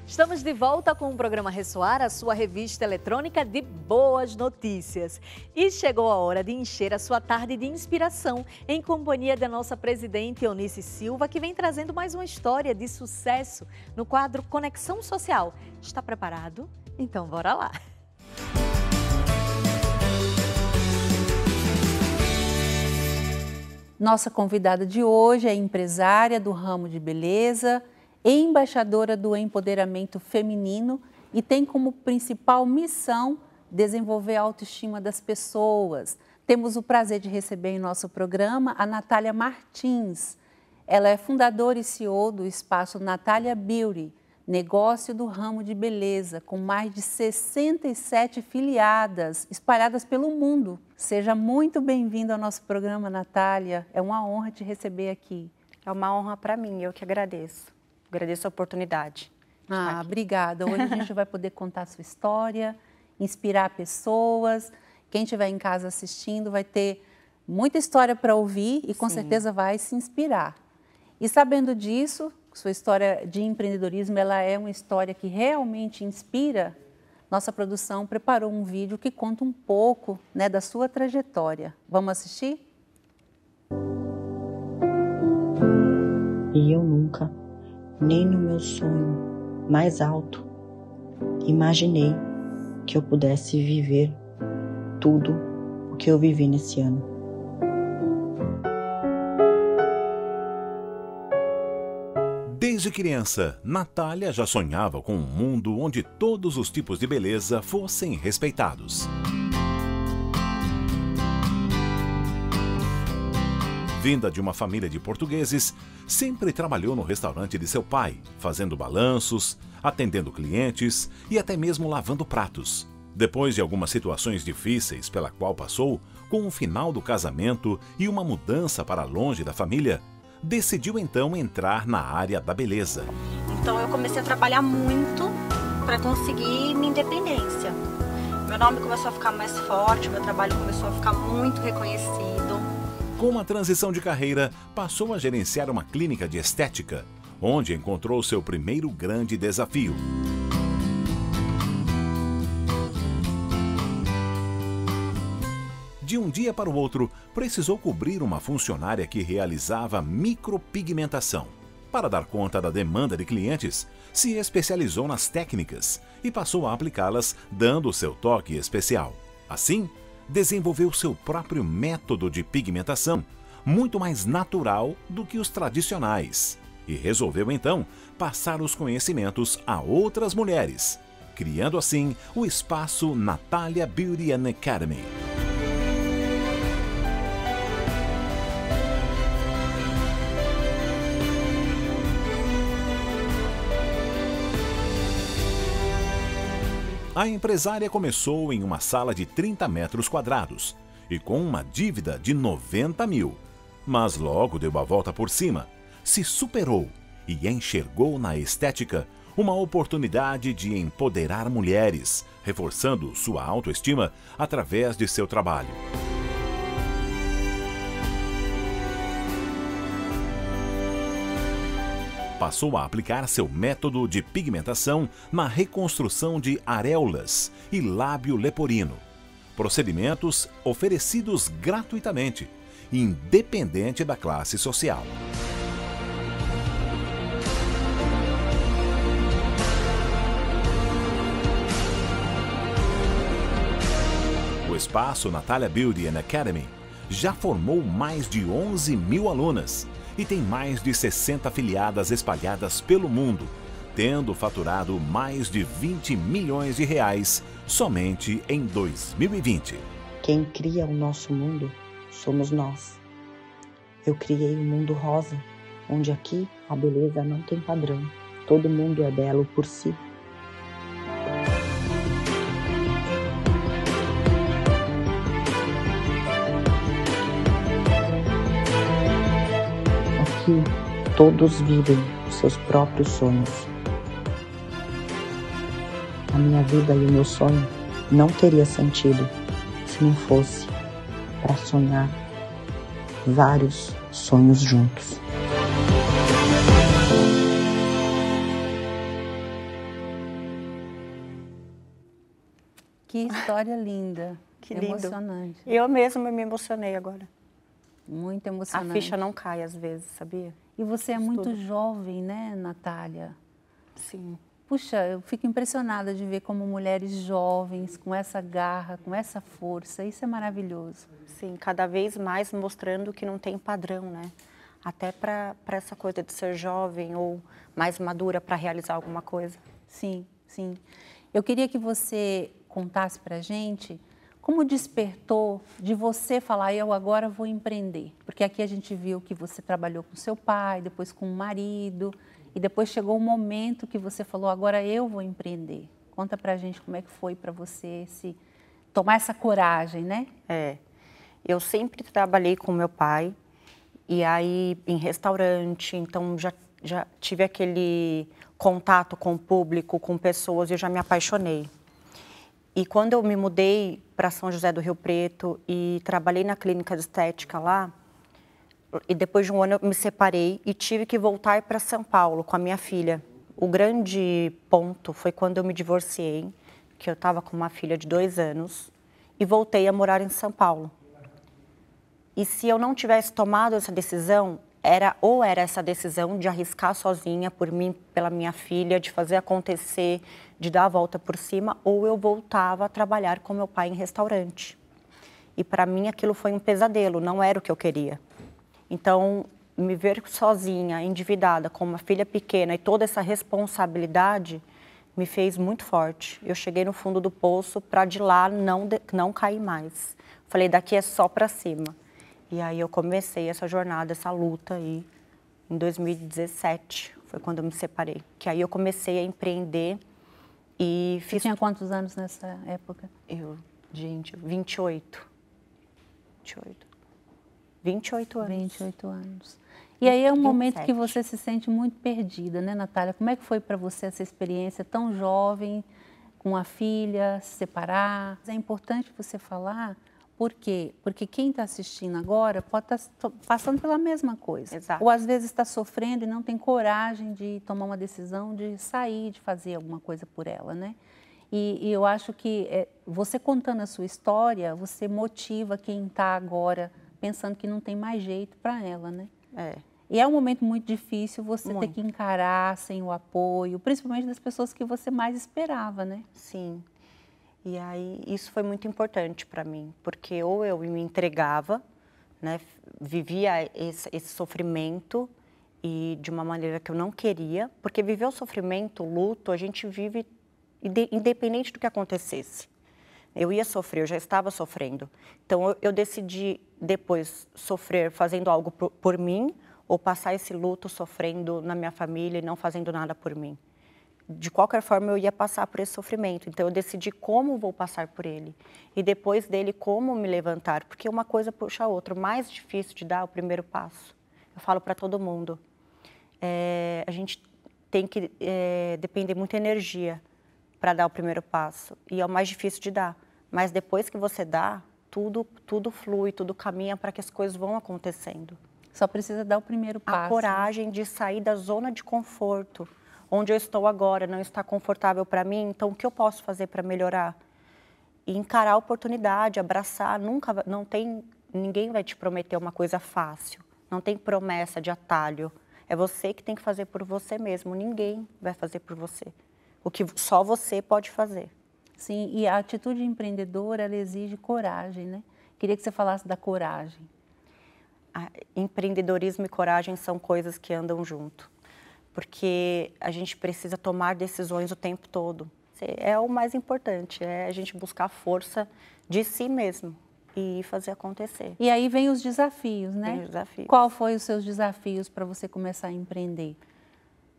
Estamos de volta com o programa Ressoar, a sua revista eletrônica de boas notícias. E chegou a hora de encher a sua tarde de inspiração em companhia da nossa presidente Eunice Silva, que vem trazendo mais uma história de sucesso no quadro Conexão Social. Está preparado? Então bora lá! Nossa convidada de hoje é empresária do ramo de beleza, embaixadora do empoderamento feminino e tem como principal missão desenvolver a autoestima das pessoas. Temos o prazer de receber em nosso programa a Natália Martins. Ela é fundadora e CEO do espaço Natália Beauty, negócio do ramo de beleza, com mais de 67 filiadas espalhadas pelo mundo. Seja muito bem-vinda ao nosso programa, Natália. É uma honra te receber aqui. É uma honra para mim, eu que agradeço. Agradeço a oportunidade. Obrigada. Hoje a gente vai poder contar a sua história, inspirar pessoas. Quem estiver em casa assistindo vai ter muita história para ouvir e com certeza vai se inspirar. E sabendo disso, sua história de empreendedorismo, ela é uma história que realmente inspira. Nossa produção preparou um vídeo que conta um pouco, né, da sua trajetória. Vamos assistir? E eu nunca, nem no meu sonho mais alto, imaginei que eu pudesse viver tudo o que eu vivi nesse ano. Desde criança, Natália já sonhava com um mundo onde todos os tipos de beleza fossem respeitados. Vinda de uma família de portugueses, sempre trabalhou no restaurante de seu pai, fazendo balanços, atendendo clientes e até mesmo lavando pratos. Depois de algumas situações difíceis pela qual passou, com o final do casamento e uma mudança para longe da família, decidiu então entrar na área da beleza. Então eu comecei a trabalhar muito para conseguir minha independência. Meu nome começou a ficar mais forte, meu trabalho começou a ficar muito reconhecido. Com uma transição de carreira, passou a gerenciar uma clínica de estética, onde encontrou seu primeiro grande desafio. De um dia para o outro, precisou cobrir uma funcionária que realizava micropigmentação. Para dar conta da demanda de clientes, se especializou nas técnicas e passou a aplicá-las, dando seu toque especial. Assim, desenvolveu seu próprio método de pigmentação, muito mais natural do que os tradicionais, e resolveu então passar os conhecimentos a outras mulheres, criando assim o espaço Natália Beauty and Academy. A empresária começou em uma sala de 30 metros quadrados e com uma dívida de 90 mil. Mas logo deu a volta por cima, se superou e enxergou na estética uma oportunidade de empoderar mulheres, reforçando sua autoestima através de seu trabalho. Passou a aplicar seu método de pigmentação na reconstrução de areolas e lábio leporino. Procedimentos oferecidos gratuitamente, independente da classe social. O espaço Natália Beauty and Academy já formou mais de 11 mil alunas e tem mais de 60 afiliadas espalhadas pelo mundo, tendo faturado mais de 20 milhões de reais somente em 2020. Quem cria o nosso mundo somos nós. Eu criei um mundo rosa, onde aqui a beleza não tem padrão. Todo mundo é belo por si. Aqui todos vivem os seus próprios sonhos. A minha vida e o meu sonho não teria sentido se não fosse para sonhar vários sonhos juntos. Que história linda. Que lindo. Emocionante. Eu mesma me emocionei agora. Muito emocionante. A ficha não cai às vezes, sabia? E você é muito jovem, né, Natália? Sim. Puxa, eu fico impressionada de ver como mulheres jovens, com essa garra, com essa força. Isso é maravilhoso. Sim, cada vez mais mostrando que não tem padrão, né? Até para essa coisa de ser jovem ou mais madura para realizar alguma coisa. Sim, sim. Eu queria que você contasse para a gente como despertou de você falar, eu agora vou empreender. Porque aqui a gente viu que você trabalhou com seu pai, depois com o marido, e depois chegou o momento que você falou, agora eu vou empreender. Conta para a gente como é que foi para você tomar essa coragem, né? Eu sempre trabalhei com meu pai, e aí em restaurante, então já tive aquele contato com o público, com pessoas, e eu já me apaixonei. E quando eu me mudei para São José do Rio Preto e trabalhei na clínica de estética lá, e depois de um ano eu me separei e tive que voltar para São Paulo com a minha filha. O grande ponto foi quando eu me divorciei, que eu estava com uma filha de 2 anos, e voltei a morar em São Paulo. E se eu não tivesse tomado essa decisão, era essa decisão de arriscar sozinha por mim, pela minha filha, de fazer acontecer, de dar a volta por cima, ou eu voltava a trabalhar com meu pai em restaurante. E para mim aquilo foi um pesadelo, não era o que eu queria. Então, me ver sozinha, endividada, com uma filha pequena e toda essa responsabilidade me fez muito forte. Eu cheguei no fundo do poço para de lá não cair mais. Falei, daqui é só para cima. E aí eu comecei essa jornada, essa luta aí em 2017, foi quando eu me separei. Que aí eu comecei a empreender e fiz... Você tinha quantos anos nessa época? Gente, 28 anos. 28 anos. E aí é um momento que você se sente muito perdida, né, Natália? Como é que foi para você essa experiência tão jovem, com a filha, se separar? É importante você falar... Por quê? Porque quem está assistindo agora pode estar passando pela mesma coisa. Exato. Ou às vezes está sofrendo e não tem coragem de tomar uma decisão, de sair, de fazer alguma coisa por ela, né? E eu acho que você contando a sua história, você motiva quem está agora pensando que não tem mais jeito para ela, né? E é um momento muito difícil você ter que encarar sem o apoio, principalmente das pessoas que você mais esperava, né? Sim. E aí, isso foi muito importante para mim, porque ou eu me entregava, né, vivia esse sofrimento e de uma maneira que eu não queria, porque viver o sofrimento, o luto, a gente vive independente do que acontecesse. Eu ia sofrer, eu já estava sofrendo. Então, eu decidi depois sofrer fazendo algo por mim ou passar esse luto sofrendo na minha família e não fazendo nada por mim. De qualquer forma, eu ia passar por esse sofrimento. Então, eu decidi como vou passar por ele. E depois dele, como me levantar. Porque uma coisa puxa a outra. O mais difícil de dar é o primeiro passo. Eu falo para todo mundo. A gente tem que depender muito de energia para dar o primeiro passo. E é o mais difícil de dar. Mas depois que você dá, tudo flui, tudo caminha para que as coisas vão acontecendo. Só precisa dar o primeiro passo. A coragem de sair da zona de conforto. Onde eu estou agora não está confortável para mim, então o que eu posso fazer para melhorar? E encarar a oportunidade, abraçar, ninguém vai te prometer uma coisa fácil, não tem promessa de atalho, é você que tem que fazer por você mesmo, ninguém vai fazer por você, o que só você pode fazer. Sim, e a atitude empreendedora, ela exige coragem, né? Queria que você falasse da coragem. Empreendedorismo e coragem são coisas que andam junto. Porque a gente precisa tomar decisões o tempo todo. É o mais importante, é a gente buscar a força de si mesmo e fazer acontecer. E aí vem os desafios, né? Vem os desafios. Qual foi os seus desafios para você começar a empreender?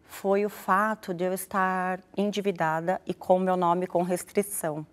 Foi o fato de eu estar endividada e com o meu nome com restrição.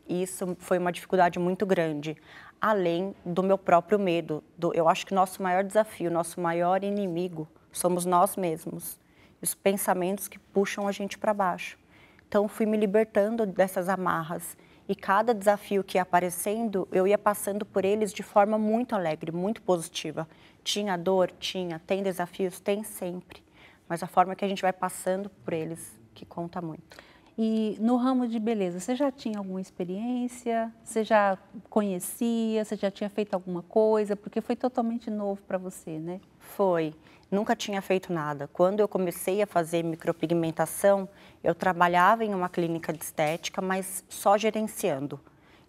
Isso foi uma dificuldade muito grande, além do meu próprio medo. Eu acho que nosso maior desafio, nosso maior inimigo somos nós mesmos. Os pensamentos que puxam a gente para baixo. Então, fui me libertando dessas amarras. E cada desafio que ia aparecendo, eu ia passando por eles de forma muito alegre, muito positiva. Tinha dor? Tinha. Tem desafios? Tem sempre. Mas a forma que a gente vai passando por eles que conta muito. E no ramo de beleza, você já tinha alguma experiência? Você já conhecia? Você já tinha feito alguma coisa? Porque foi totalmente novo para você, né? Foi. Nunca tinha feito nada. Quando eu comecei a fazer micropigmentação, eu trabalhava em uma clínica de estética, mas só gerenciando.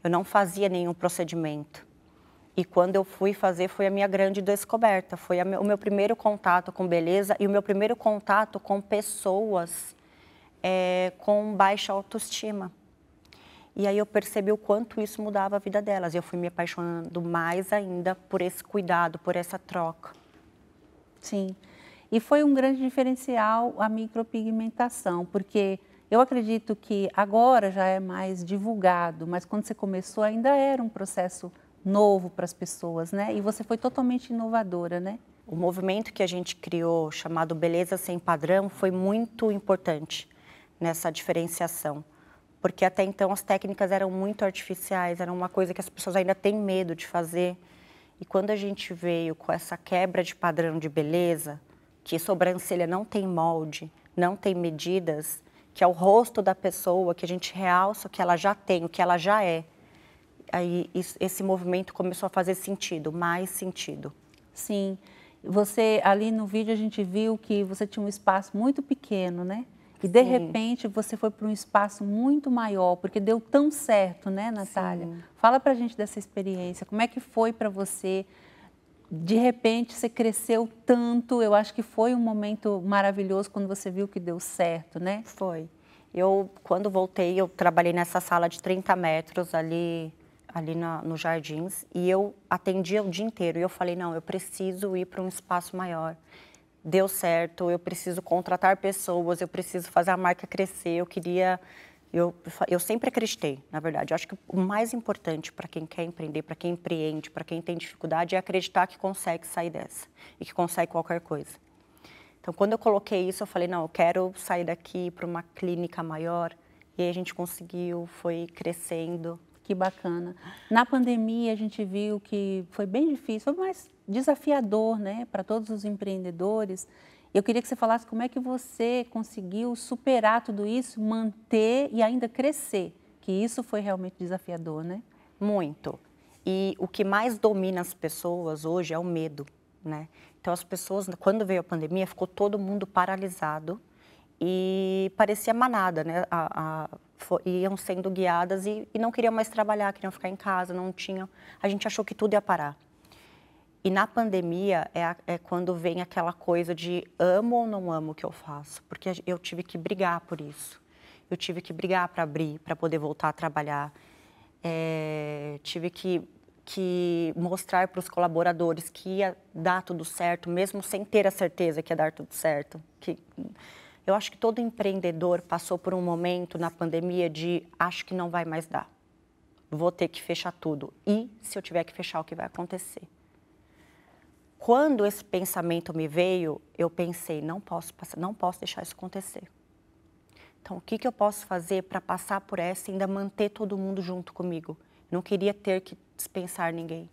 Eu não fazia nenhum procedimento. E quando eu fui fazer, foi a minha grande descoberta. Foi o meu primeiro contato com beleza e o meu primeiro contato com pessoas com baixa autoestima. E aí eu percebi o quanto isso mudava a vida delas. E eu fui me apaixonando mais ainda por esse cuidado, por essa troca. Sim. E foi um grande diferencial a micropigmentação, porque eu acredito que agora já é mais divulgado, mas quando você começou ainda era um processo novo para as pessoas, né? E você foi totalmente inovadora, né? O movimento que a gente criou, chamado Beleza Sem Padrão, foi muito importante nessa diferenciação. Porque até então as técnicas eram muito artificiais, era uma coisa que as pessoas ainda têm medo de fazer. E quando a gente veio com essa quebra de padrão de beleza, que sobrancelha não tem molde, não tem medidas, que é o rosto da pessoa, que a gente realça o que ela já tem, o que ela já é. Aí esse movimento começou a fazer sentido, mais sentido. Sim. Você, ali no vídeo, a gente viu que você tinha um espaço muito pequeno, né? E, de repente, você foi para um espaço muito maior, porque deu tão certo, né, Natália? Sim. Fala pra gente dessa experiência. Como é que foi para você? De repente, você cresceu tanto. Eu acho que foi um momento maravilhoso quando você viu que deu certo, né? Foi. Eu, quando voltei, eu trabalhei nessa sala de 30 metros ali nos Jardins, e eu atendia o dia inteiro. E eu falei, não, eu preciso ir para um espaço maior. Deu certo, eu preciso contratar pessoas, eu preciso fazer a marca crescer, eu sempre acreditei, na verdade. Eu acho que o mais importante para quem quer empreender, para quem empreende, para quem tem dificuldade, é acreditar que consegue sair dessa e que consegue qualquer coisa. Então, quando eu coloquei isso, eu falei, não, eu quero sair daqui para uma clínica maior. E aí a gente conseguiu, foi crescendo. Que bacana. Na pandemia, a gente viu que foi bem difícil, foi mais desafiador, né, para todos os empreendedores. Eu queria que você falasse como é que você conseguiu superar tudo isso, manter e ainda crescer, que isso foi realmente desafiador, né? Muito. E o que mais domina as pessoas hoje é o medo, né? Então, as pessoas, quando veio a pandemia, ficou todo mundo paralisado e parecia manada, né? Iam sendo guiadas e não queriam mais trabalhar, queriam ficar em casa, não tinham... A gente achou que tudo ia parar. E na pandemia é quando vem aquela coisa de amo ou não amo o que eu faço, porque eu tive que brigar por isso. Eu tive que brigar para abrir, para poder voltar a trabalhar. Tive que mostrar para os colaboradores que ia dar tudo certo, mesmo sem ter a certeza que ia dar tudo certo. Eu acho que todo empreendedor passou por um momento na pandemia de acho que não vai mais dar. Vou ter que fechar tudo. E se eu tiver que fechar, o que vai acontecer? Quando esse pensamento me veio, eu pensei, não posso deixar isso acontecer. Então, o que eu posso fazer para passar por essa e ainda manter todo mundo junto comigo? Não queria ter que dispensar ninguém.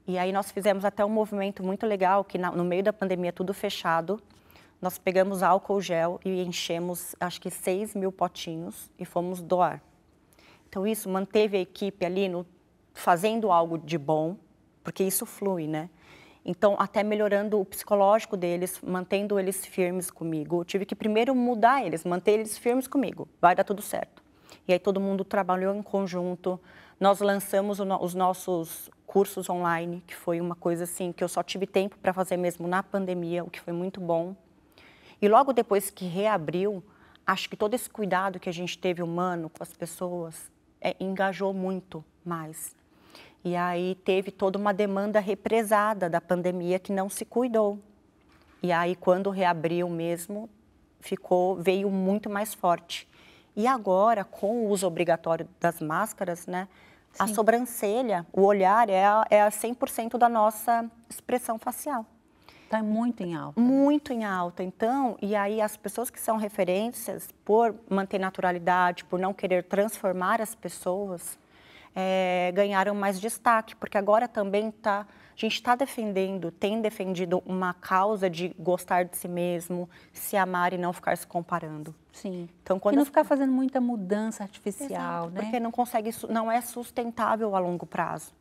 E aí nós fizemos até um movimento muito legal, que no meio da pandemia, tudo fechado, nós pegamos álcool gel e enchemos, acho que 6.000 potinhos e fomos doar. Então isso manteve a equipe ali fazendo algo de bom, porque isso flui, né? Então, até melhorando o psicológico deles, mantendo eles firmes comigo. Eu tive que primeiro mudar eles, manter eles firmes comigo. Vai dar tudo certo. E aí todo mundo trabalhou em conjunto. Nós lançamos os nossos cursos online, que foi uma coisa assim que eu só tive tempo para fazer mesmo na pandemia, o que foi muito bom. E logo depois que reabriu, acho que todo esse cuidado que a gente teve humano com as pessoas engajou muito mais. E aí teve toda uma demanda represada da pandemia que não se cuidou. E aí quando reabriu mesmo, veio muito mais forte. E agora, com o uso obrigatório das máscaras, né, a sobrancelha, o olhar é 100% da nossa expressão facial. Está muito em alta. Muito em alta. Então, e aí as pessoas que são referências por manter naturalidade, por não querer transformar as pessoas, ganharam mais destaque, porque agora também está A gente está defendendo, tem defendido uma causa de gostar de si mesmo, se amar e não ficar se comparando. Sim. Então, quando e não ficar fazendo muita mudança artificial, Exato, né? porque não é sustentável a longo prazo.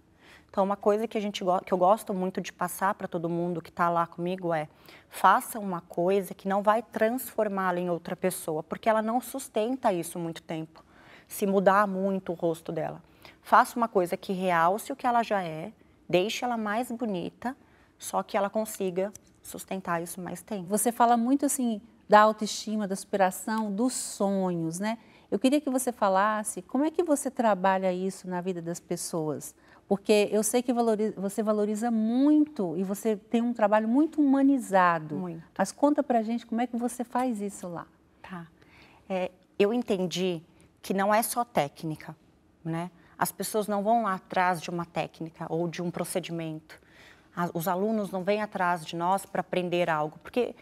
Então, uma coisa que eu gosto muito de passar para todo mundo que está lá comigo é: faça uma coisa que não vai transformá-la em outra pessoa, porque ela não sustenta isso muito tempo, se mudar muito o rosto dela. Faça uma coisa que realce o que ela já é, deixe ela mais bonita, só que ela consiga sustentar isso mais tempo. Você fala muito assim da autoestima, da superação, dos sonhos, né? Eu queria que você falasse como é que você trabalha isso na vida das pessoas, porque eu sei que você valoriza muito e você tem um trabalho muito humanizado. Muito. Mas conta pra gente como é que você faz isso lá. Tá. Eu entendi que não é só técnica, né? As pessoas não vão lá atrás de uma técnica ou de um procedimento. Os alunos não vêm atrás de nós para aprender algo, porque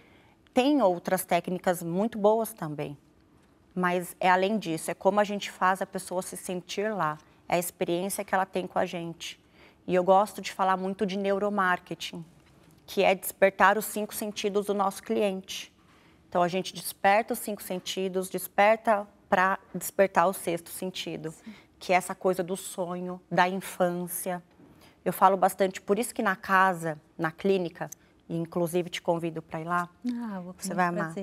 tem outras técnicas muito boas também. Mas é além disso, é como a gente faz a pessoa se sentir lá, é a experiência que ela tem com a gente. E eu gosto de falar muito de neuromarketing, que é despertar os 5 sentidos do nosso cliente. Então, a gente desperta os 5 sentidos, desperta para despertar o 6º sentido, sim, que é essa coisa do sonho, da infância. Eu falo bastante, por isso que na casa, na clínica, e inclusive te convido para ir lá, você vai amar.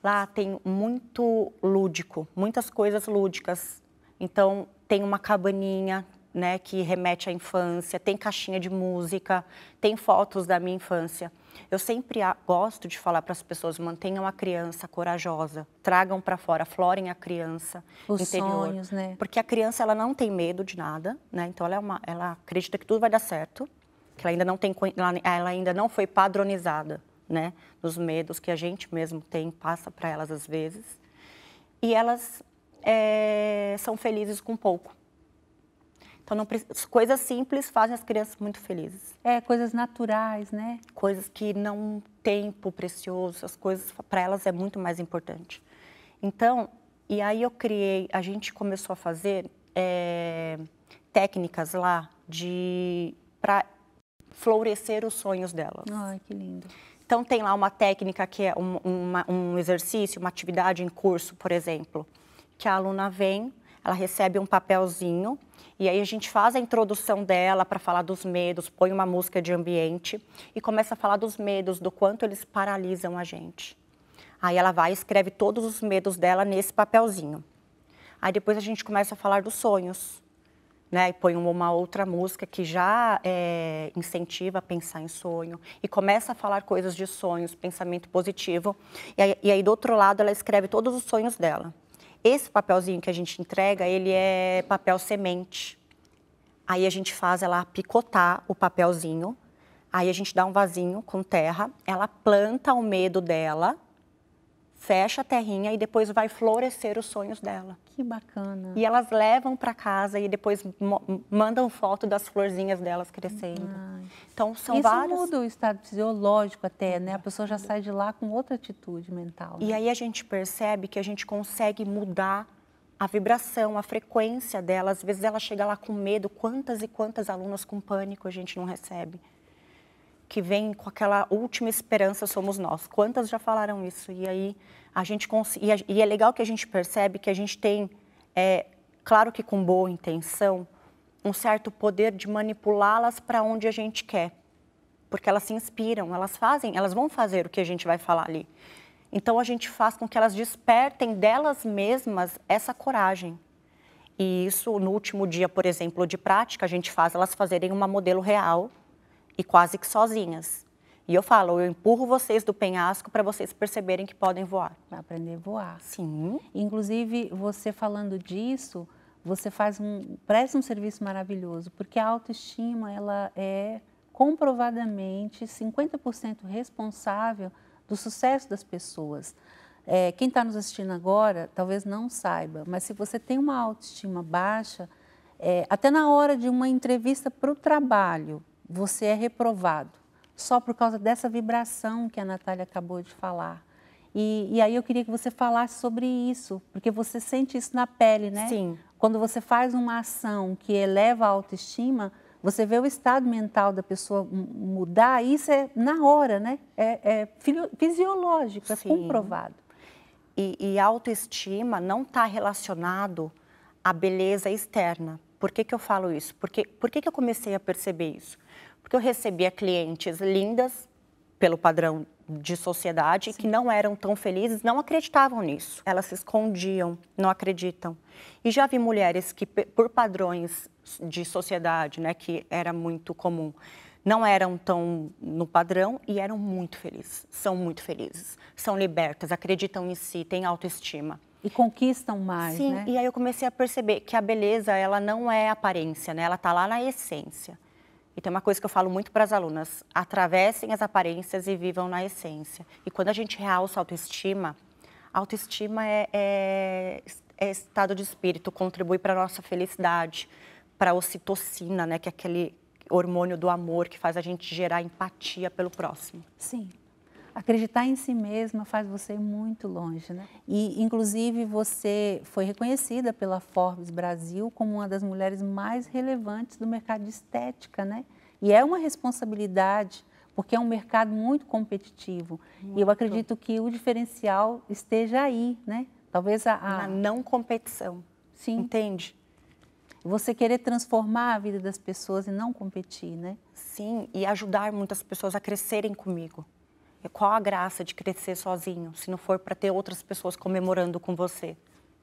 Lá tem muito lúdico, muitas coisas lúdicas. Então, tem uma cabaninha, né, que remete à infância, tem caixinha de música, tem fotos da minha infância. Eu sempre gosto de falar para as pessoas: mantenham a criança corajosa, tragam para fora, aflorem a criança interior. Sonhos, né? Porque a criança, ela não tem medo de nada, né? Então ela acredita que tudo vai dar certo, que ela ainda não foi padronizada, né, nos medos que a gente mesmo tem, passa para elas às vezes. E elas são felizes com pouco. Então, coisas simples fazem as crianças muito felizes. Coisas naturais, né? Coisas que não tempo precioso, as coisas para elas é muito mais importante. Então, e aí a gente começou a fazer técnicas lá para florescer os sonhos delas. Ai, que lindo. Então, tem lá uma técnica que é um exercício, uma atividade em curso, por exemplo, que a aluna vem, ela recebe um papelzinho, e aí a gente faz a introdução dela para falar dos medos, põe uma música de ambiente e começa a falar dos medos, do quanto eles paralisam a gente. Aí ela vai e escreve todos os medos dela nesse papelzinho. Aí depois a gente começa a falar dos sonhos, né? E põe uma outra música que já incentiva a pensar em sonho e começa a falar coisas de sonhos, pensamento positivo. E aí do outro lado ela escreve todos os sonhos dela. Esse papelzinho que a gente entrega, ele é papel semente. Aí a gente faz ela picotar o papelzinho, aí a gente dá um vasinho com terra, ela planta o medo dela, fecha a terrinha e depois vai florescer os sonhos dela. Que bacana. E elas levam para casa e depois mandam foto das florzinhas delas crescendo. Ai. Então, são Isso vários... muda o estado fisiológico até, né? A pessoa já sai de lá com outra atitude mental. Né? E aí a gente percebe que a gente consegue mudar a vibração, a frequência dela. Às vezes ela chega lá com medo. Quantas e quantas alunas com pânico a gente não recebe? Que vem com aquela última esperança, somos nós. Quantas já falaram isso? E aí a gente e é legal que a gente percebe que a gente tem, claro que com boa intenção, um certo poder de manipulá-las para onde a gente quer. Porque elas se inspiram, elas vão fazer o que a gente vai falar ali. Então a gente faz com que elas despertem delas mesmas essa coragem. E isso, no último dia, por exemplo, de prática, a gente faz elas fazerem uma modelo real e quase que sozinhas. E eu falo, eu empurro vocês do penhasco para vocês perceberem que podem voar. Para aprender a voar. Sim. Inclusive, você falando disso, você presta um serviço maravilhoso, porque a autoestima, ela é comprovadamente 50% responsável do sucesso das pessoas. Quem está nos assistindo agora, talvez não saiba, mas se você tem uma autoestima baixa, até na hora de uma entrevista para o trabalho, você é reprovado, só por causa dessa vibração que a Natália acabou de falar. E aí eu queria que você falasse sobre isso, porque você sente isso na pele, né? Sim. Quando você faz uma ação que eleva a autoestima, você vê o estado mental da pessoa mudar, isso é na hora, né? É fisiológico, é Sim. comprovado. E a autoestima não está relacionado à beleza externa. Por que eu falo isso? Por que eu comecei a perceber isso? Porque eu recebia clientes lindas, pelo padrão de sociedade, que não eram tão felizes, não acreditavam nisso. Elas se escondiam, não acreditam. E já vi mulheres que, por padrões de sociedade, né, que era muito comum, não eram tão no padrão e eram muito felizes. São muito felizes, são libertas, acreditam em si, têm autoestima. E conquistam mais, Sim, né? e aí eu comecei a perceber que a beleza, ela não é aparência, né? Ela está lá na essência. E tem uma coisa que eu falo muito para as alunas: atravessem as aparências e vivam na essência. E quando a gente realça a autoestima é estado de espírito, contribui para a nossa felicidade, para a ocitocina, né? Que é aquele hormônio do amor que faz a gente gerar empatia pelo próximo. Sim. Acreditar em si mesma faz você ir muito longe, né? E, inclusive, você foi reconhecida pela Forbes Brasil como uma das mulheres mais relevantes do mercado de estética, né? E é uma responsabilidade, porque é um mercado muito competitivo. Muito. E eu acredito que o diferencial esteja aí, né? Talvez na não competição. Sim. Entende? Você querer transformar a vida das pessoas e não competir, né? Sim, e ajudar muitas pessoas a crescerem comigo. Qual a graça de crescer sozinho, se não for para ter outras pessoas comemorando com você?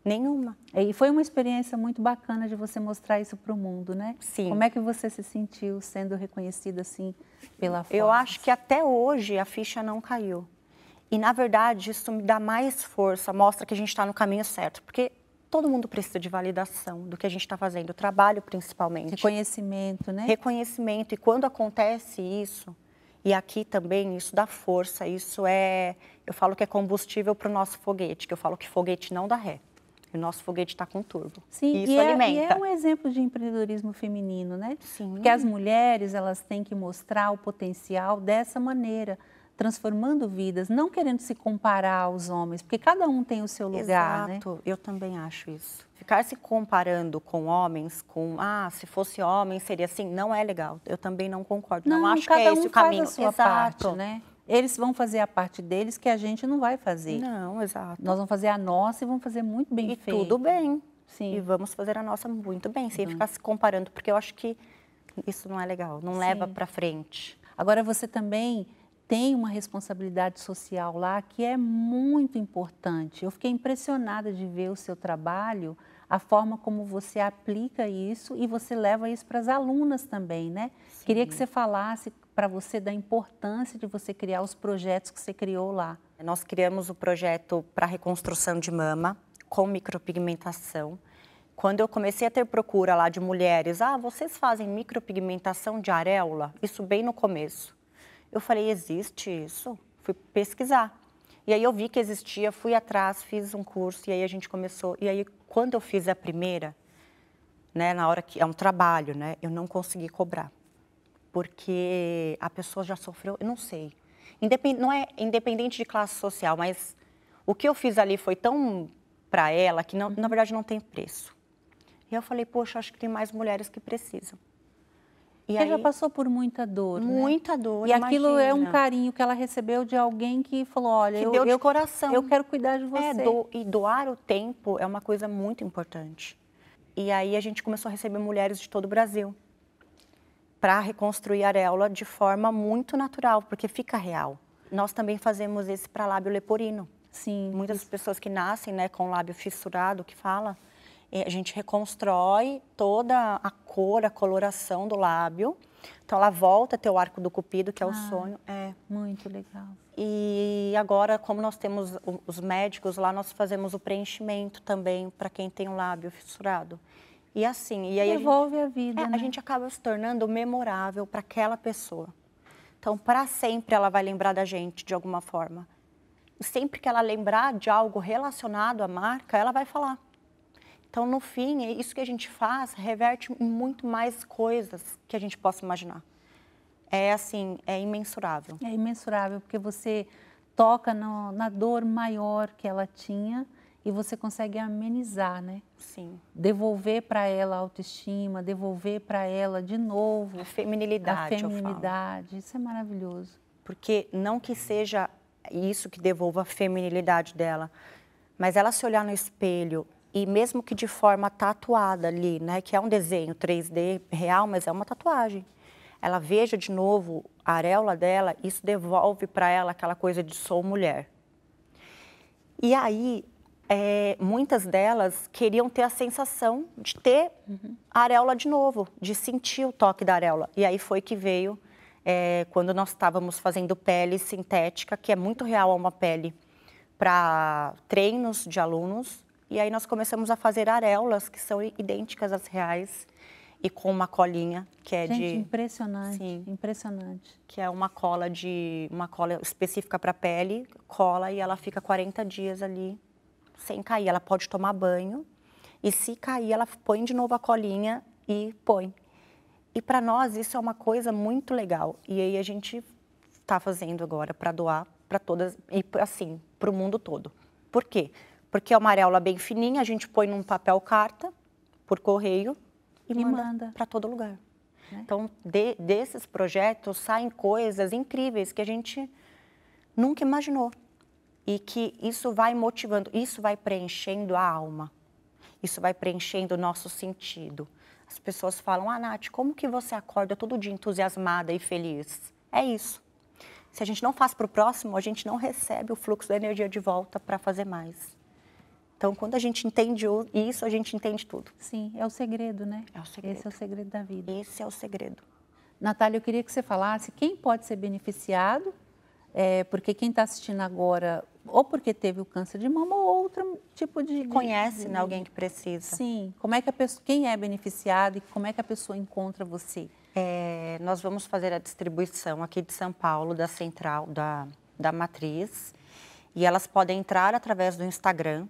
Nenhuma. E foi uma experiência muito bacana de você mostrar isso para o mundo, né? Sim. Como é que você se sentiu sendo reconhecida assim pela Forbes? Eu acho que até hoje a ficha não caiu. E, na verdade, isso me dá mais força, mostra que a gente está no caminho certo. Porque todo mundo precisa de validação do que a gente está fazendo, o trabalho principalmente. Reconhecimento, né? Reconhecimento. E quando acontece isso... E aqui também isso dá força, isso eu falo que é combustível para o nosso foguete, que eu falo que foguete não dá ré. E o nosso foguete está com turbo. Sim, e isso alimenta. E é um exemplo de empreendedorismo feminino, né? Sim. Porque as mulheres, elas têm que mostrar o potencial dessa maneira, transformando vidas, não querendo se comparar aos homens, porque cada um tem o seu lugar, Exato, né? Eu também acho isso. Ficar se comparando com homens, se fosse homem seria assim, não é legal. Eu também não concordo, não acho que é esse o caminho. Faz a sua parte, né? Eles vão fazer a parte deles que a gente não vai fazer. Não, exato. Nós vamos fazer a nossa e vamos fazer muito bem feito. E tudo bem. Sim. E vamos fazer a nossa muito bem, sem ficar se comparando, porque eu acho que isso não é legal, não leva para frente. Agora, você também tem uma responsabilidade social lá que é muito importante. Eu fiquei impressionada de ver o seu trabalho, a forma como você aplica isso e você leva isso para as alunas também, né? Sim. Queria que você falasse para você da importância de você criar os projetos que você criou lá. Nós criamos o projeto para reconstrução de mama com micropigmentação. Quando eu comecei a ter procura lá de mulheres, vocês fazem micropigmentação de areola? Isso bem no começo. Eu falei, existe isso? Fui pesquisar. E aí eu vi que existia, fui atrás, fiz um curso e aí a gente começou. E aí quando eu fiz a primeira, né, na hora que é um trabalho, né, eu não consegui cobrar. Porque a pessoa já sofreu, eu não sei. Não é independente de classe social, mas o que eu fiz ali foi tão para ela que não, na verdade não tem preço. E eu falei, poxa, acho que tem mais mulheres que precisam. E aí, já passou por muita dor, muita né? dor, e aquilo é um carinho que ela recebeu de alguém que falou, olha, que deu de coração. Eu quero cuidar de você. E doar o tempo é uma coisa muito importante. E aí a gente começou a receber mulheres de todo o Brasil para reconstruir a areola de forma muito natural, porque fica real. Nós também fazemos esse para lábio leporino. Sim. Muitas pessoas que nascem, né, com o lábio fissurado, que fala, a gente reconstrói toda a cor, a coloração do lábio. Então, ela volta a ter o arco do cupido, que é o sonho. Muito legal. E agora, como nós temos os médicos lá, nós fazemos o preenchimento também para quem tem o lábio fissurado. E assim... E aí devolve a vida, né? A gente acaba se tornando memorável para aquela pessoa. Então, para sempre, ela vai lembrar da gente, de alguma forma. E sempre que ela lembrar de algo relacionado à marca, ela vai falar. Então, no fim, isso que a gente faz reverte em muito mais coisas que a gente possa imaginar. É assim, é imensurável. É imensurável, porque você toca na dor maior que ela tinha e você consegue amenizar, né? Sim. Devolver para ela a autoestima, devolver para ela de novo A feminilidade, a feminilidade. Isso é maravilhoso. Porque não que seja isso que devolva a feminilidade dela, mas ela se olhar no espelho e mesmo que de forma tatuada ali, né, que é um desenho 3D real, mas é uma tatuagem. Ela veja de novo a areola dela, isso devolve para ela aquela coisa de sou mulher. E aí, muitas delas queriam ter a sensação de ter a areola de novo, de sentir o toque da areola. E aí foi que veio, quando nós estávamos fazendo pele sintética, que é muito real a uma pele, para treinos de alunos. E aí nós começamos a fazer areolas que são idênticas às reais e com uma colinha que é Gente, impressionante, sim, impressionante. que é uma cola específica para pele, cola e ela fica 40 dias ali sem cair. Ela pode tomar banho e se cair ela põe de novo a colinha e põe. E para nós isso é uma coisa muito legal. E aí a gente está fazendo agora para doar para todas e assim para o mundo todo. Por quê? Porque é uma areola bem fininha, a gente põe num papel carta, por correio, e manda para todo lugar. Né? Então, desses projetos saem coisas incríveis que a gente nunca imaginou. E que isso vai motivando, isso vai preenchendo a alma. Isso vai preenchendo o nosso sentido. As pessoas falam, Nath, como que você acorda todo dia entusiasmada e feliz? É isso. Se a gente não faz para o próximo, a gente não recebe o fluxo da energia de volta para fazer mais. Então, quando a gente entende isso, a gente entende tudo. Sim, é o segredo, né? É o segredo. Esse é o segredo da vida. Esse é o segredo. Natália, eu queria que você falasse quem pode ser beneficiado, porque quem está assistindo agora, ou porque teve o câncer de mama, ou outro tipo de... Conhece, né, alguém que precisa. Sim. Como é que a pessoa, quem é beneficiado e como é que a pessoa encontra você? Nós vamos fazer a distribuição aqui de São Paulo, da central, da matriz, e elas podem entrar através do Instagram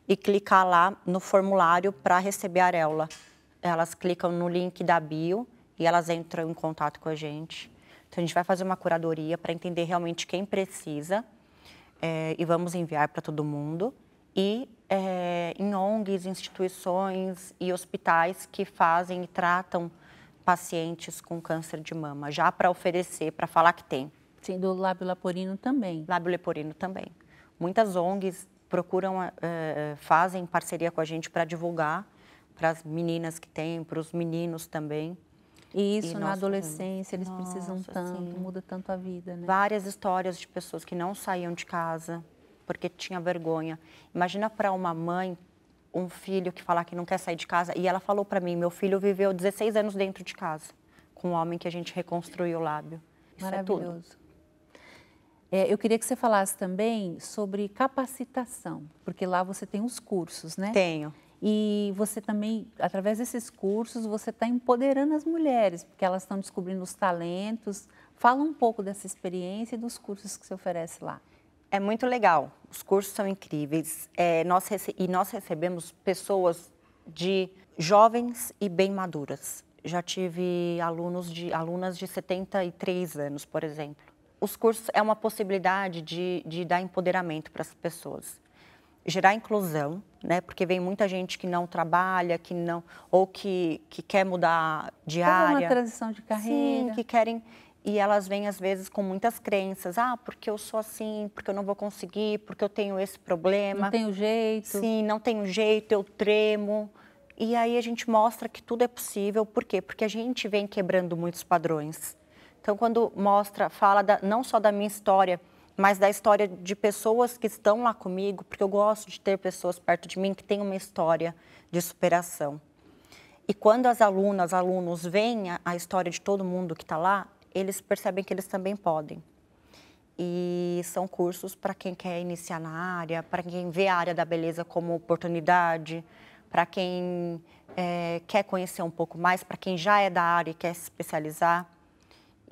e clicar lá no formulário para receber a areola. Elas clicam no link da bio e elas entram em contato com a gente. Então, a gente vai fazer uma curadoria para entender realmente quem precisa e vamos enviar para todo mundo. E em ONGs, instituições e hospitais que fazem e tratam pacientes com câncer de mama, já para oferecer, para falar que tem. Sim, do lábio leporino também. Lábio leporino também. Muitas ONGs procuram, fazem parceria com a gente para divulgar para as meninas que têm, para os meninos também. E isso na adolescência, eles precisam tanto, sim. Muda tanto a vida, né? Várias histórias de pessoas que não saíam de casa porque tinha vergonha. Imagina para uma mãe, um filho que falar que não quer sair de casa. E ela falou para mim, meu filho viveu 16 anos dentro de casa, com um homem que a gente reconstruiu o lábio. Isso Maravilhoso. é tudo. Eu queria que você falasse também sobre capacitação, porque lá você tem os cursos, né? Tenho. E você também, através desses cursos, você está empoderando as mulheres, porque elas estão descobrindo os talentos. Fala um pouco dessa experiência e dos cursos que você oferece lá. É muito legal, os cursos são incríveis. Nós recebemos pessoas jovens e bem maduras. Já tive alunas de 73 anos, por exemplo. Os cursos é uma possibilidade de dar empoderamento para as pessoas. Gerar inclusão, né? Porque vem muita gente que não trabalha, ou que quer mudar de área. Uma transição de carreira. Sim, que querem... E elas vêm, às vezes, com muitas crenças. Porque eu sou assim, porque eu não vou conseguir, porque eu tenho esse problema. Não tenho jeito. Sim, não tenho jeito, eu tremo. E aí a gente mostra que tudo é possível. Por quê? Porque a gente vem quebrando muitos padrões. Então, quando fala não só da minha história, mas da história de pessoas que estão lá comigo, porque eu gosto de ter pessoas perto de mim que têm uma história de superação. E quando as alunos veem a história de todo mundo que está lá, eles percebem que eles também podem. E são cursos para quem quer iniciar na área, para quem vê a área da beleza como oportunidade, para quem quer conhecer um pouco mais, para quem já é da área e quer se especializar.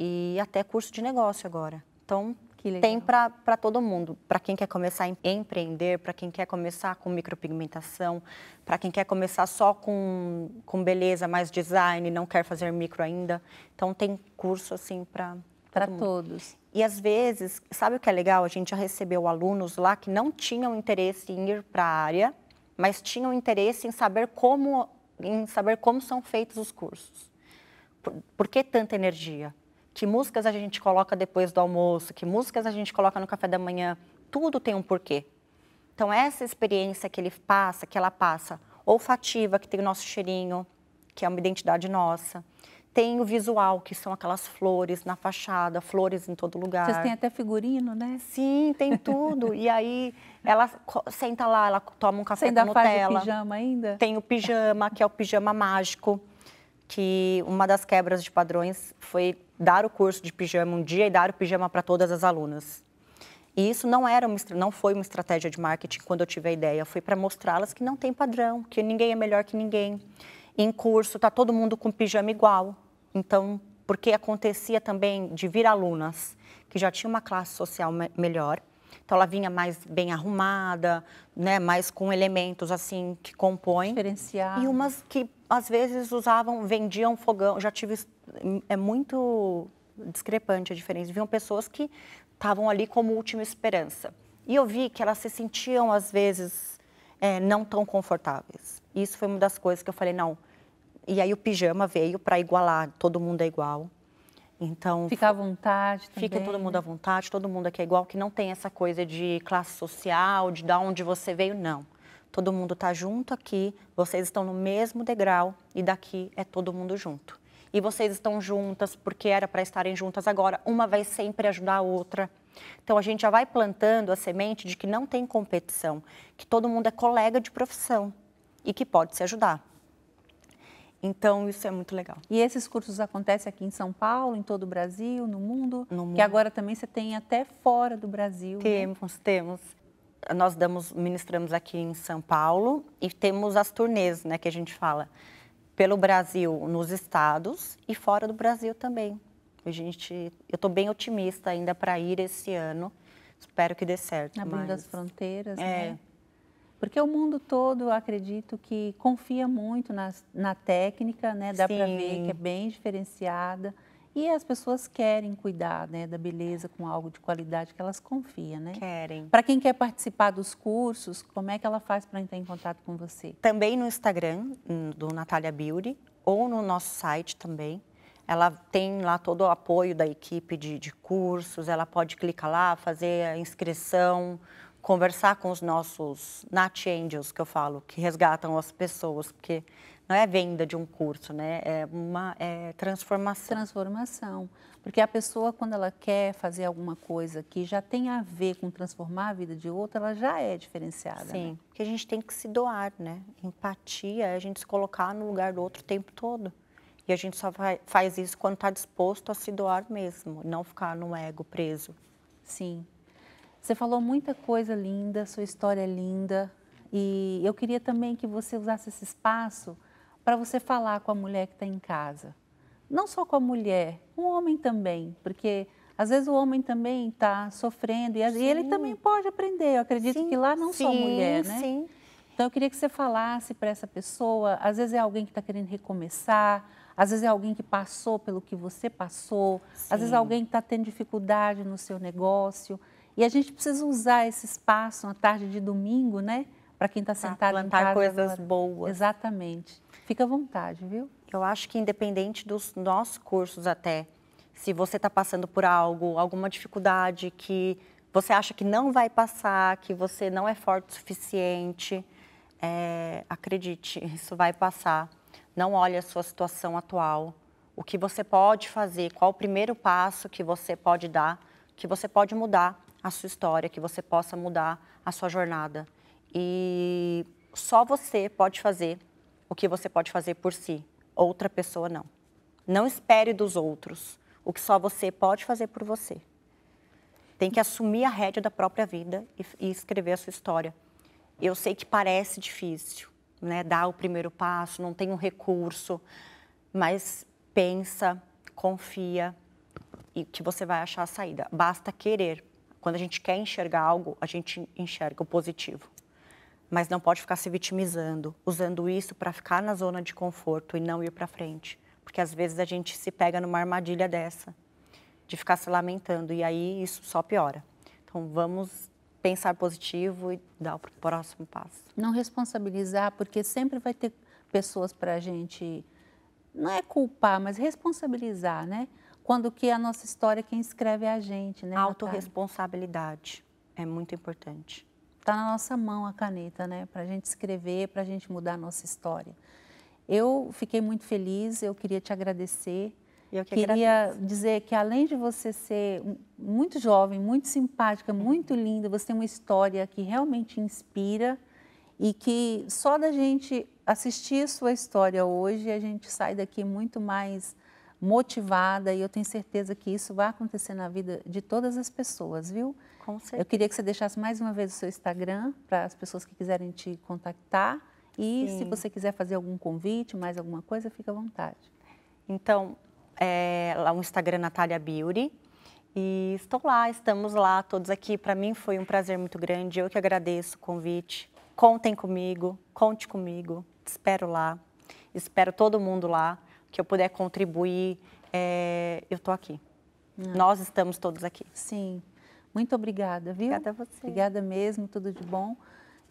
E até curso de negócio agora. Então, tem para todo mundo. Para quem quer começar a empreender, para quem quer começar com micropigmentação, para quem quer começar só com beleza, mais design, não quer fazer micro ainda. Então, tem curso assim para todos. E às vezes, sabe o que é legal? A gente já recebeu alunos lá que não tinham interesse em ir para a área, mas tinham interesse em saber como são feitos os cursos. Por que tanta energia? Que músicas a gente coloca depois do almoço? Que músicas a gente coloca no café da manhã? Tudo tem um porquê. Então, essa experiência que ela passa, olfativa, que tem o nosso cheirinho, que é uma identidade nossa. Tem o visual, que são aquelas flores na fachada, flores em todo lugar. Vocês têm até figurino, né? Sim, tem tudo. E aí, ela senta lá, ela toma um café Você com ainda Nutella. faz o pijama ainda? Tem o pijama, que é o pijama mágico, que uma das quebras de padrões foi dar o curso de pijama um dia e dar o pijama para todas as alunas. E isso não foi uma estratégia de marketing quando eu tive a ideia, foi para mostrá-las que não tem padrão, que ninguém é melhor que ninguém. Em curso, está todo mundo com pijama igual. Então, porque acontecia também de vir alunas que já tinham uma classe social melhor, então ela vinha mais bem arrumada, né, mais com elementos assim que compõem. Diferenciado. E umas que às vezes vendiam fogão. Já tive, é muito discrepante a diferença. Viam pessoas que estavam ali como última esperança. E eu vi que elas se sentiam às vezes não tão confortáveis. Isso foi uma das coisas que eu falei, não. E aí o pijama veio para igualar, todo mundo é igual. Então, fica à vontade também. Fica todo mundo à vontade, todo mundo aqui é igual, que não tem essa coisa de classe social, de onde você veio, não. Todo mundo está junto aqui, vocês estão no mesmo degrau e daqui é todo mundo junto. E vocês estão juntas porque era para estarem juntas agora, uma vai sempre ajudar a outra. Então, a gente já vai plantando a semente de que não tem competição, que todo mundo é colega de profissão e que pode se ajudar. Então, isso é muito legal. E esses cursos acontecem aqui em São Paulo, em todo o Brasil, no mundo? No mundo. Que agora também você tem até fora do Brasil. Temos. Nós ministramos aqui em São Paulo e temos as turnês, né, que a gente fala, pelo Brasil, nos estados e fora do Brasil também. Eu estou bem otimista ainda para ir esse ano. Espero que dê certo. Abrindo as fronteiras, né? Porque o mundo todo, eu acredito que confia muito na técnica, né? Dá para ver que é bem diferenciada. E as pessoas querem cuidar, né, da beleza com algo de qualidade que elas confiam, né? Querem. Para quem quer participar dos cursos, como é que ela faz para entrar em contato com você? Também no Instagram, do Natália Beauty, ou no nosso site também. Ela tem lá todo o apoio da equipe de cursos, ela pode clicar lá, fazer a inscrição, conversar com os nossos Nat Angels, que eu falo, que resgatam as pessoas, porque não é venda de um curso, né? É transformação. Transformação. Porque a pessoa, quando ela quer fazer alguma coisa que já tem a ver com transformar a vida de outra, ela já é diferenciada. Sim, né? porque a gente tem que se doar, né? Empatia é a gente se colocar no lugar do outro o tempo todo. E a gente só faz isso quando está disposto a se doar mesmo, não ficar no ego preso. Sim. Você falou muita coisa linda, sua história é linda. E eu queria também que você usasse esse espaço para você falar com a mulher que está em casa. Não só com a mulher, com o homem também. Porque às vezes o homem também está sofrendo e ele também pode aprender. Eu acredito que lá não só mulher, né? Sim. Então eu queria que você falasse para essa pessoa, às vezes é alguém que está querendo recomeçar, às vezes é alguém que passou pelo que você passou, às vezes é alguém que está tendo dificuldade no seu negócio. E a gente precisa usar esse espaço na tarde de domingo, né? Para quem está sentado em casa. Plantar coisas boas. Exatamente. Fica à vontade, viu? Eu acho que independente dos nossos cursos até, se você está passando por alguma dificuldade que você acha que não vai passar, que você não é forte o suficiente, acredite, isso vai passar. Não olhe a sua situação atual. O que você pode fazer, qual o primeiro passo que você pode dar, que você pode mudar a sua história, que você possa mudar a sua jornada. E só você pode fazer o que você pode fazer por si, outra pessoa não. Não espere dos outros o que só você pode fazer por você. Tem que assumir a rédea da própria vida e escrever a sua história. Eu sei que parece difícil, né? Dar o primeiro passo, não tem um recurso, mas pensa, confia e que você vai achar a saída. Basta querer. Quando a gente quer enxergar algo, a gente enxerga o positivo. Mas não pode ficar se vitimizando, usando isso para ficar na zona de conforto e não ir para frente. Porque às vezes a gente se pega numa armadilha dessa. de ficar se lamentando, e aí isso só piora. Então, vamos pensar positivo e dar o próximo passo. Não responsabilizar, porque sempre vai ter pessoas para a gente, não é culpar, mas responsabilizar, né? Quando que a nossa história, quem escreve é a gente, né? Autorresponsabilidade é muito importante. Está na nossa mão a caneta, né? Para a gente escrever, para a gente mudar a nossa história. Eu fiquei muito feliz, eu queria te agradecer. Eu que queria agradeço. dizer que além de você ser muito jovem, muito simpática, muito linda, você tem uma história que realmente inspira e que só da gente assistir a sua história hoje, a gente sai daqui muito mais motivada e eu tenho certeza que isso vai acontecer na vida de todas as pessoas, viu? Com certeza. Eu queria que você deixasse mais uma vez o seu Instagram para as pessoas que quiserem te contactar e se você quiser fazer algum convite, mais alguma coisa, fica à vontade. Então, lá o Instagram Natália Beauty e estamos lá todos aqui. Para mim foi um prazer muito grande, eu que agradeço o convite. Contem comigo, conte comigo, te espero lá, espero todo mundo lá, que eu puder contribuir, eu estou aqui. Nós estamos todos aqui. Sim, muito obrigada, viu? Obrigada a você. Obrigada mesmo, tudo de bom.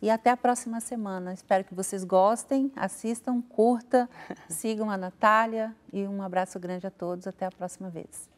E até a próxima semana. Espero que vocês gostem, assistam, curtam, sigam a Natália e um abraço grande a todos. Até a próxima vez.